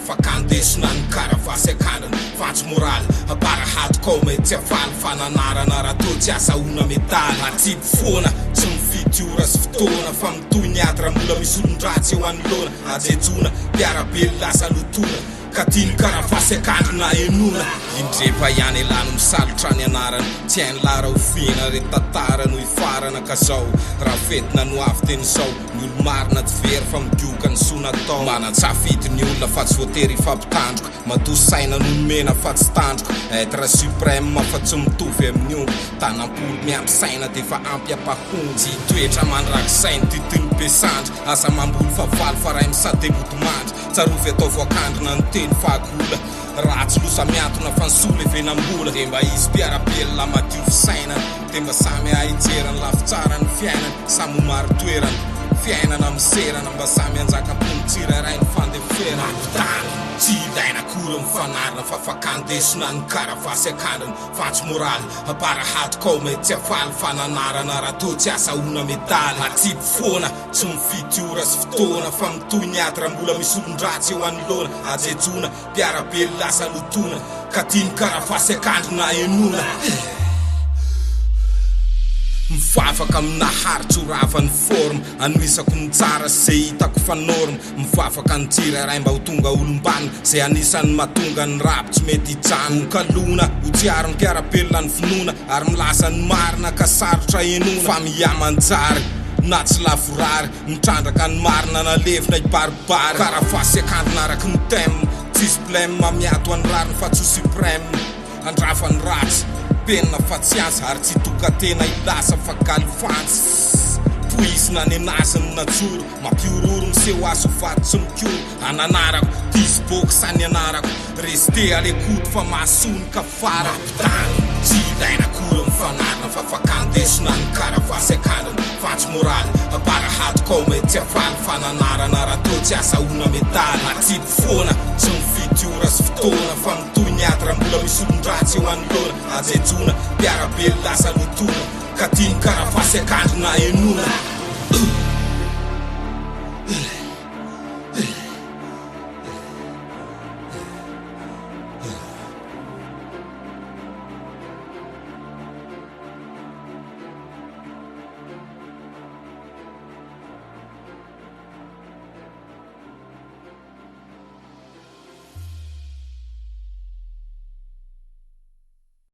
fakandesona ny karavasy akandriny fantsy moraly abarahato kome tsy afaly fananarana raha tô tsy asaona metaly atsipy foana tsy mifidy ora sy fotoana fa mitoy ny ady raha mbola misy olon-dratsy eo anoloana ajejona mpiarabely lasa lotona ka tiany karavasy akandrina enona indrefa ihany elano misalotra ny anarany tsy hainy lara ofina re tantara no ifarana ka zao raha fetina no avy teny zao ny olo marina tsy very fa migioka ny sona tao manatsafidy ny olona fa tsy voatery ifampitandroka madosaina no mena fa tsy tandroka etre suprême fa tsy mitovy amin'ny olo tanam-polo miampisaina de fa ampy apahony tsy toetra mandraky sainy titiny pesandra asa mamboly fa valy fa ray misady motomandry tsarovy atao voakandrina ny teny fahakola ratsy losa miantona fa nysola evenambola de mba izy mpiarabelona madio fisainana de mba samy ahijerany lafitsara ny fiainana samy maro toerana fiainana miserana mba samy anjaka-pony tsirairay ny fandeferana tany tsy ilaina kora mifanarina fa fakandesona ny karavasy akandriny fantsy moraly abarahato kome tsy afaly fananarana raha tô tsy asaona metaly atsipy foana tsy mifidy ora sy fotoana fa mitoy ny ady raha mbola misy olon-dratsy eo anoloana ajejona mpiarabely lasa lotona ka tiany karavasy akandrina enona mivavaka amina haritry horavany forme anisako ny tsara sy zay hitako fanorma mivavaka ny tsirairay mba ho tonga olombany zay anisany mahatonga ny rapo tsy mety hijano kalona ho tsiaro ny mpiarabelona ny finoana ary milasa ny marina ka sarotra enona fa miamanjary na tsy lavorary mitrandraka ny marina nalevina ibaribary karavasy akandrina araky ny teme tsisy blème miato any rariny fa tsy suprême andrafa ny ratsy penina fa tsy aza ary tsy tokatena ilasa fa galifantsy poizina ny anaziny natsoro mampiororo miseho azo vato tsy mikoro ananarako dizy boky sany anarako reste alekuto fa mahasony ka fara mampitany tsy ilaina kora mifanarina fa fakandesona ny karavasy akandriny fantsy moraly abarahato kome tsy afaly fananarana raha tô tsy asaona metaly atsipy foana tsy mifidy ora sy fotoana fa mitoy ny ady raha mbola misy olon-dratsy eo anoloana ajejona mpiarabely lasa lotona ka tiany karavasy akandrina enona